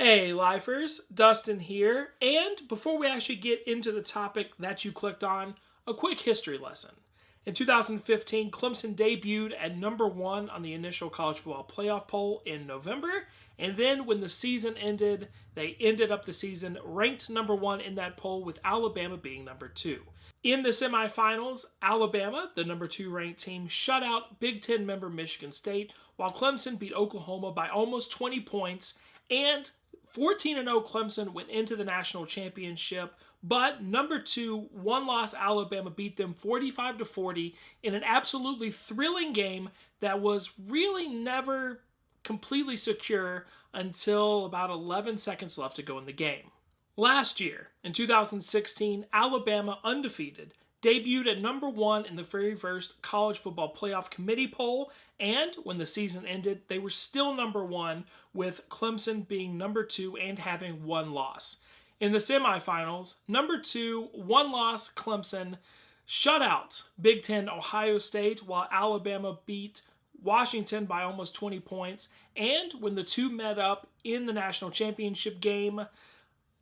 Hey lifers, Dustin here, and before we actually get into the topic that you clicked on, a quick history lesson. In 2015, Clemson debuted at number 1 on the initial college football playoff poll in November, and then when the season ended, they ended up the season ranked number 1 in that poll, with Alabama being number 2. In the semifinals, Alabama, the number 2 ranked team, shut out Big Ten member Michigan State, while Clemson beat Oklahoma by almost 20 points, and 14-0 Clemson went into the national championship, but number 2, one-loss Alabama beat them 45-40 in an absolutely thrilling game that was really never completely secure until about 11 seconds left to go in the game. Last year, in 2016, Alabama, undefeated, debuted at number 1 in the very first college football playoff committee poll, and when the season ended, they were still number 1, with Clemson being number 2 and having one loss. In the semifinals, number 2, one-loss Clemson shut out Big Ten Ohio State, while Alabama beat Washington by almost 20 points, and when the two met up in the national championship game,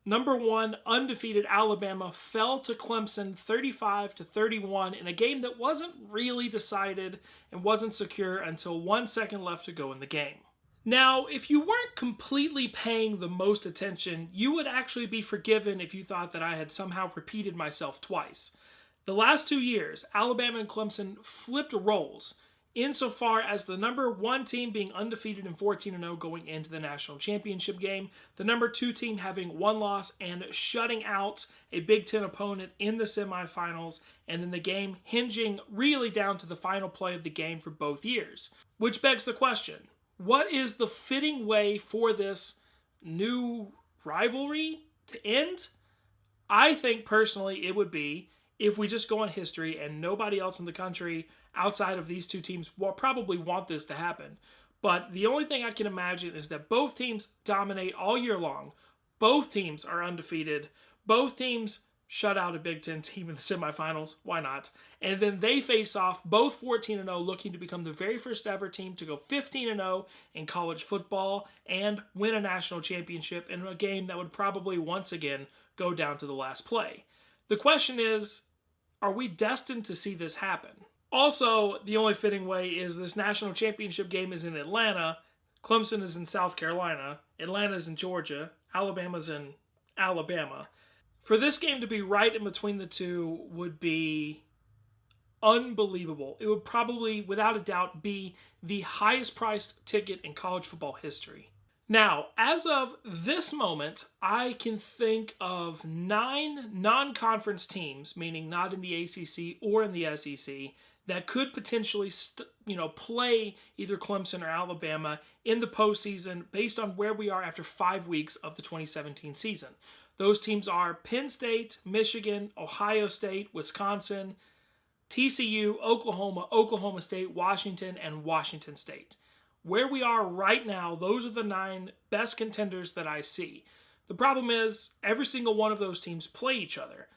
number 1, undefeated Alabama fell to Clemson 35-31 in a game that wasn't really decided and wasn't secure until 1 second left to go in the game. Now, if you weren't completely paying the most attention, you would actually be forgiven if you thought that I had somehow repeated myself twice. The last 2 years, Alabama and Clemson flipped roles, insofar as the number 1 team being undefeated and 14-0 going into the national championship game, the number 2 team having one loss and shutting out a Big Ten opponent in the semifinals, and then the game hinging really down to the final play of the game for both years. Which begs the question, what is the fitting way for this new rivalry to end? I think personally it would be if we just go on history and nobody else in the country outside of these two teams will probably want this to happen. But the only thing I can imagine is that both teams dominate all year long. Both teams are undefeated. Both teams shut out a Big Ten team in the semifinals. Why not? And then they face off, both 14-0, looking to become the very first ever team to go 15-0 in college football and win a national championship in a game that would probably once again go down to the last play. The question is, are we destined to see this happen? Also, the only fitting way is this national championship game is in Atlanta, Clemson is in South Carolina, Atlanta's in Georgia, Alabama's in Alabama. For this game to be right in between the two would be unbelievable. It would probably, without a doubt, be the highest priced ticket in college football history. Now, as of this moment, I can think of 9 non-conference teams, meaning not in the ACC or in the SEC, that could potentially play either Clemson or Alabama in the postseason based on where we are after 5 weeks of the 2017 season. Those teams are Penn State, Michigan, Ohio State, Wisconsin, TCU, Oklahoma, Oklahoma State, Washington, and Washington State. Where we are right now, those are the 9 best contenders that I see. The problem is, every single one of those teams play each other.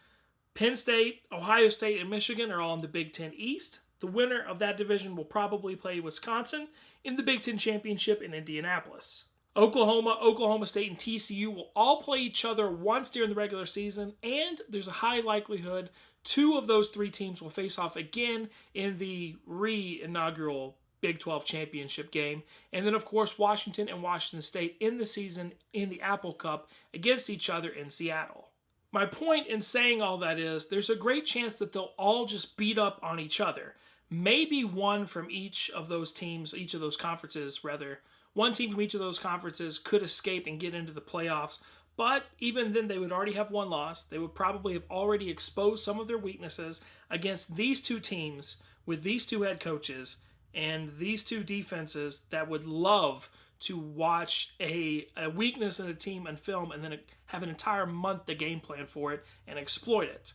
Penn State, Ohio State, and Michigan are all in the Big Ten East. The winner of that division will probably play Wisconsin in the Big Ten Championship in Indianapolis. Oklahoma, Oklahoma State, and TCU will all play each other once during the regular season, and there's a high likelihood 2 of those 3 teams will face off again in the inaugural Big 12 championship game. And then, of course, Washington and Washington State in the season in the Apple Cup against each other in Seattle. My point in saying all that is there's a great chance that they'll all just beat up on each other. Maybe one from each of those teams, each of those conferences, rather. One team from each of those conferences could escape and get into the playoffs, but even then they would already have one loss. They would probably have already exposed some of their weaknesses against these 2 teams with these 2 head coaches and these 2 defenses that would love to watch a weakness in a team on film and then have an entire month to game plan for it and exploit it.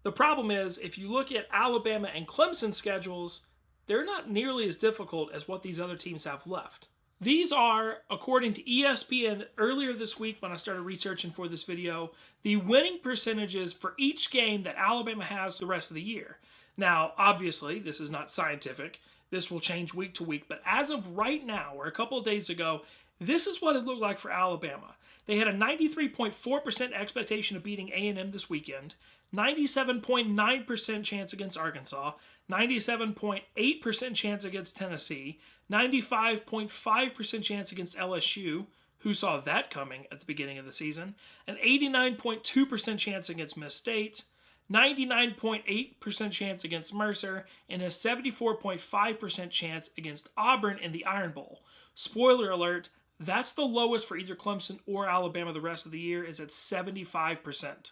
The problem is, if you look at Alabama and Clemson schedules, they're not nearly as difficult as what these other teams have left. These are, according to ESPN earlier this week when I started researching for this video, the winning percentages for each game that Alabama has the rest of the year. Now, obviously, this is not scientific. This will change week to week, but as of right now, or a couple of days ago, This is what it looked like for Alabama. They had a 93.4% expectation of beating A&M this weekend, 97.9% chance against Arkansas, 97.8% chance against Tennessee, 95.5% chance against LSU, who saw that coming at the beginning of the season, an 89.2% chance against Miss State, 99.8% chance against Mercer, and a 74.5% chance against Auburn in the Iron Bowl. Spoiler alert, that's the lowest for either Clemson or Alabama the rest of the year, is at 75%.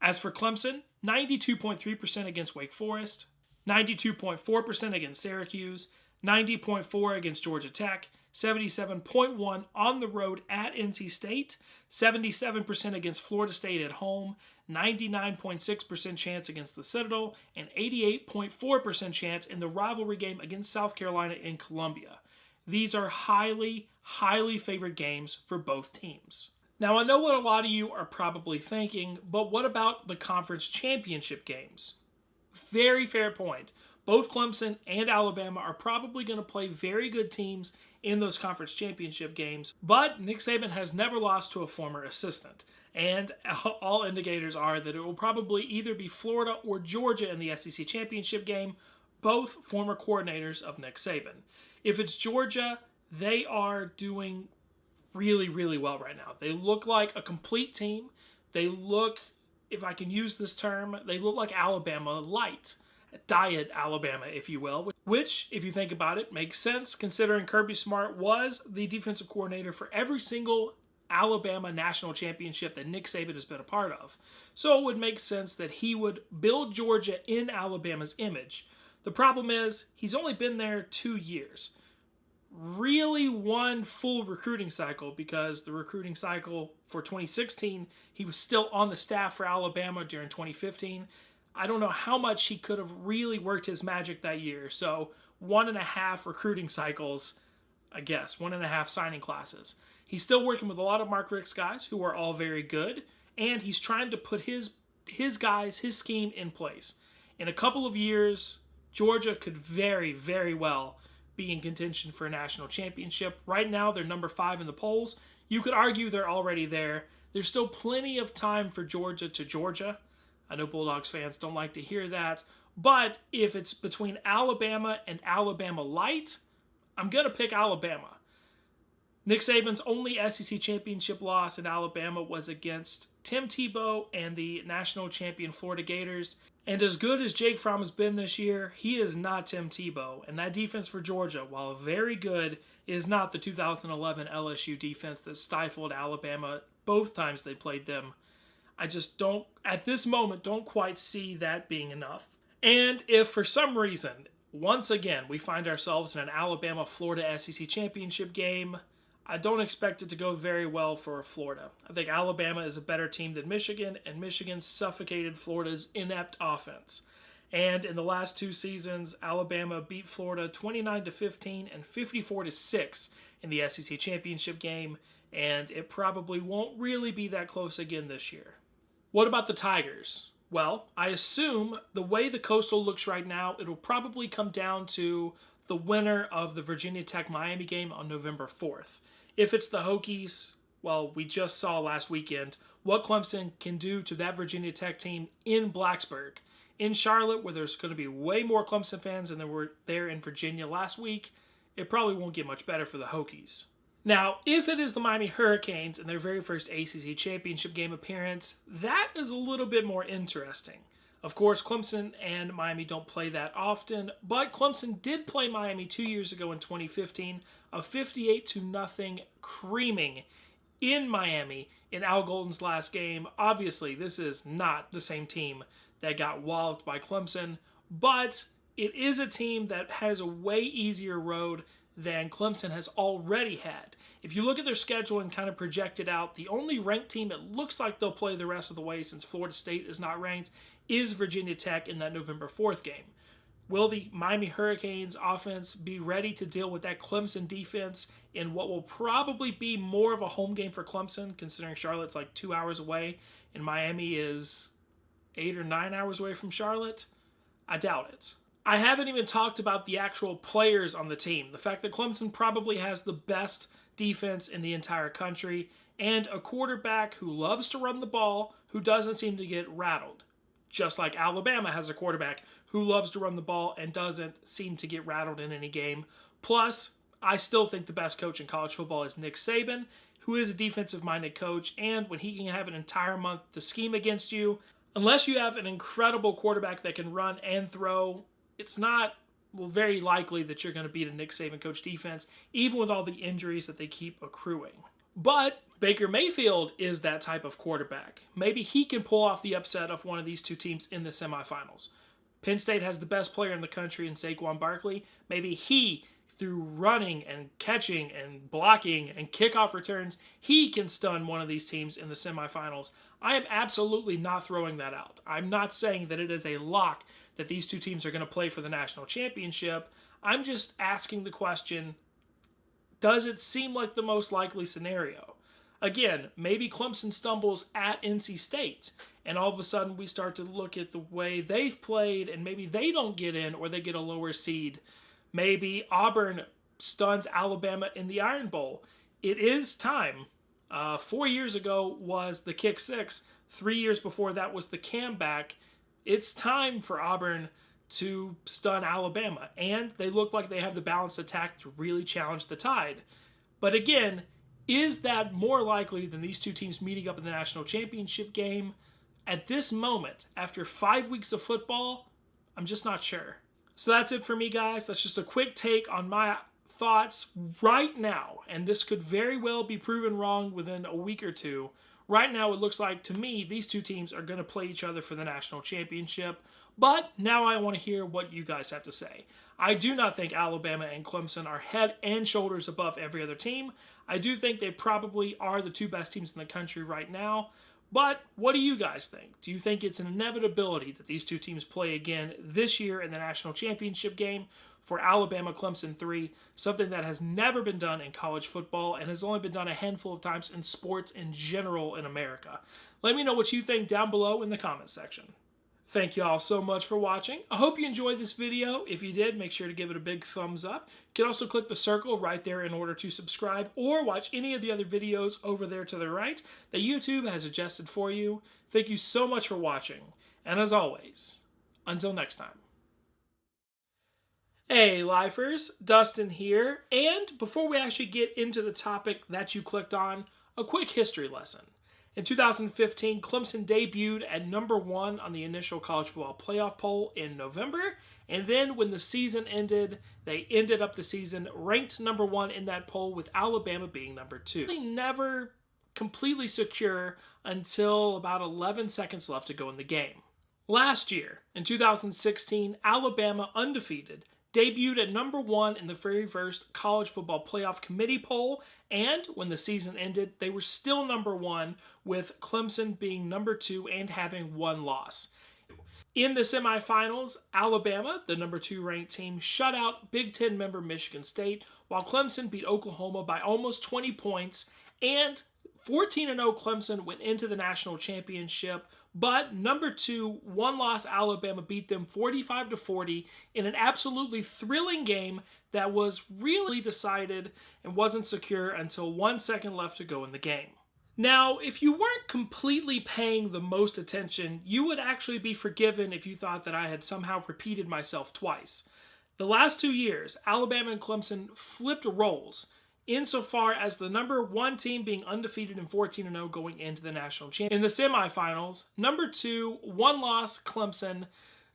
As for Clemson, 92.3% against Wake Forest, 92.4% against Syracuse, 90.4% against Georgia Tech, 77.1% on the road at NC State, 77% against Florida State at home, 99.6% chance against the Citadel, and 88.4% chance in the rivalry game against South Carolina in Columbia. These are highly, highly favored games for both teams. Now, I know what a lot of you are probably thinking, but what about the conference championship games? Very fair point. Both Clemson and Alabama are probably going to play very good teams in those conference championship games, but Nick Saban has never lost to a former assistant, and all indicators are that it will probably either be Florida or Georgia in the SEC championship game, both former coordinators of Nick Saban. If it's Georgia, they are doing really, really well right now. They look like a complete team. They look, if I can use this term, they look like Alabama light. Diet Alabama, if you will, which, if you think about it, makes sense considering Kirby Smart was the defensive coordinator for every single Alabama national championship that Nick Saban has been a part of. So it would make sense that he would build Georgia in Alabama's image. The problem is, he's only been there 2 years. Really one full recruiting cycle, because the recruiting cycle for 2016, he was still on the staff for Alabama during 2015. I don't know how much he could have really worked his magic that year. So 1.5 recruiting cycles, I guess, 1.5 signing classes. He's still working with a lot of Mark Richt's guys who are all very good, and he's trying to put his guys, his scheme in place. In a couple of years, Georgia could very, very well be in contention for a national championship. Right now, they're number 5 in the polls. You could argue they're already there. There's still plenty of time for Georgia to Georgia. I know Bulldogs fans don't like to hear that, but if it's between Alabama and Alabama light, I'm going to pick Alabama. Nick Saban's only SEC championship loss in Alabama was against Tim Tebow and the national champion Florida Gators. And as good as Jake Fromm has been this year, he is not Tim Tebow. And that defense for Georgia, while very good, is not the 2011 LSU defense that stifled Alabama both times they played them. I just don't, at this moment, don't quite see that being enough. And if for some reason, once again, we find ourselves in an Alabama-Florida SEC championship game, I don't expect it to go very well for Florida. I think Alabama is a better team than Michigan, and Michigan suffocated Florida's inept offense. And in the last 2 seasons, Alabama beat Florida 29-15 and 54-6 in the SEC championship game, and it probably won't really be that close again this year. What about the Tigers? Well, I assume the way the Coastal looks right now, it'll probably come down to the winner of the Virginia Tech-Miami game on November 4th. If it's the Hokies, well, we just saw last weekend what Clemson can do to that Virginia Tech team in Blacksburg. In Charlotte, where there's going to be way more Clemson fans than there were there in Virginia last week, it probably won't get much better for the Hokies. Now, if it is the Miami Hurricanes in their very first ACC championship game appearance, that is a little bit more interesting. Of course, Clemson and Miami don't play that often, but Clemson did play Miami 2 years ago in 2015, a 58-0 creaming in Miami in Al Golden's last game. Obviously, this is not the same team that got walloped by Clemson, but it is a team that has a way easier road than Clemson has already had. If you look at their schedule and kind of project it out, the only ranked team it looks like they'll play the rest of the way, since Florida State is not ranked, is Virginia Tech in that November 4th game. Will the Miami Hurricanes offense be ready to deal with that Clemson defense in what will probably be more of a home game for Clemson, considering Charlotte's like 2 hours away and Miami is 8 or 9 hours away from Charlotte? I doubt it. I haven't even talked about the actual players on the team. The fact that Clemson probably has the best defense in the entire country, and a quarterback who loves to run the ball, who doesn't seem to get rattled. Just like Alabama has a quarterback who loves to run the ball and doesn't seem to get rattled in any game. Plus, I still think the best coach in college football is Nick Saban, who is a defensive-minded coach, and when he can have an entire month to scheme against you, unless you have an incredible quarterback that can run and throw, it's not very likely that you're going to beat a Nick Saban coach defense, even with all the injuries that they keep accruing. But Baker Mayfield is that type of quarterback. Maybe he can pull off the upset of one of these two teams in the semifinals. Penn State has the best player in the country in Saquon Barkley. Maybe he, through running and catching and blocking and kickoff returns, he can stun one of these teams in the semifinals. I am absolutely not throwing that out. I'm not saying that it is a lock that these two teams are going to play for the national championship. I'm just asking the question, does it seem like the most likely scenario? Again, maybe Clemson stumbles at NC State, and all of a sudden we start to look at the way they've played, and maybe they don't get in or they get a lower seed. Maybe Auburn stuns Alabama in the Iron Bowl. It is time. 4 years ago was the kick six. 3 years before that was the comeback. It's time for Auburn to stun Alabama, and they look like they have the balanced attack to really challenge the Tide. But again, is that more likely than these two teams meeting up in the national championship game? At this moment, after 5 weeks of football, I'm just not sure. So that's it for me, guys. That's just a quick take on my thoughts right now, and this could very well be proven wrong within a week or two. Right now, it looks like, to me, these two teams are going to play each other for the national championship, but now I want to hear what you guys have to say. I do not think Alabama and Clemson are head and shoulders above every other team. I do think they probably are the two best teams in the country right now. But what do you guys think? Do you think it's an inevitability that these two teams play again this year in the national championship game for Alabama Clemson 3, something that has never been done in college football and has only been done a handful of times in sports in general in America? Let me know what you think down below in the comments section. Thank you all so much for watching. I hope you enjoyed this video. If you did, make sure to give it a big thumbs up. You can also click the circle right there in order to subscribe or watch any of the other videos over there to the right that YouTube has adjusted for you. Thank you so much for watching. And as always, until next time. Hey Lifers, Dustin here. And before we actually get into the topic that you clicked on, a quick history lesson. In 2015, Clemson debuted at number 1 on the initial college football playoff poll in November, and then when the season ended, they ended up the season ranked number 1 in that poll, with Alabama being number 2. They never completely secure until about 11 seconds left to go in the game. Last year, in 2016, Alabama, undefeated, debuted at number 1 in the very first college football playoff committee poll, and when the season ended, they were still number 1, with Clemson being number 2 and having 1 loss. In the semifinals, Alabama, the number 2 ranked team, shut out Big Ten member Michigan State, while Clemson beat Oklahoma by almost 20 points, and 14-0 Clemson went into the national championship, but number 2, 1-loss Alabama beat them 45-40 in an absolutely thrilling game that was really decided and wasn't secure until 1 second left to go in the game. Now, if you weren't completely paying the most attention, you would actually be forgiven if you thought that I had somehow repeated myself twice. The last 2 years, Alabama and Clemson flipped roles, insofar as the number 1 team being undefeated and 14-0 going into the national championship. In the semifinals, number 2, 1-loss Clemson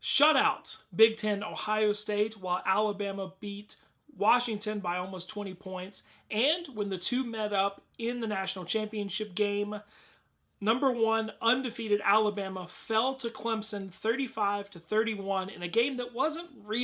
shut out Big Ten Ohio State, while Alabama beat Washington by almost 20 points. And when the two met up in the national championship game, number 1 undefeated Alabama fell to Clemson 35-31 in a game that wasn't really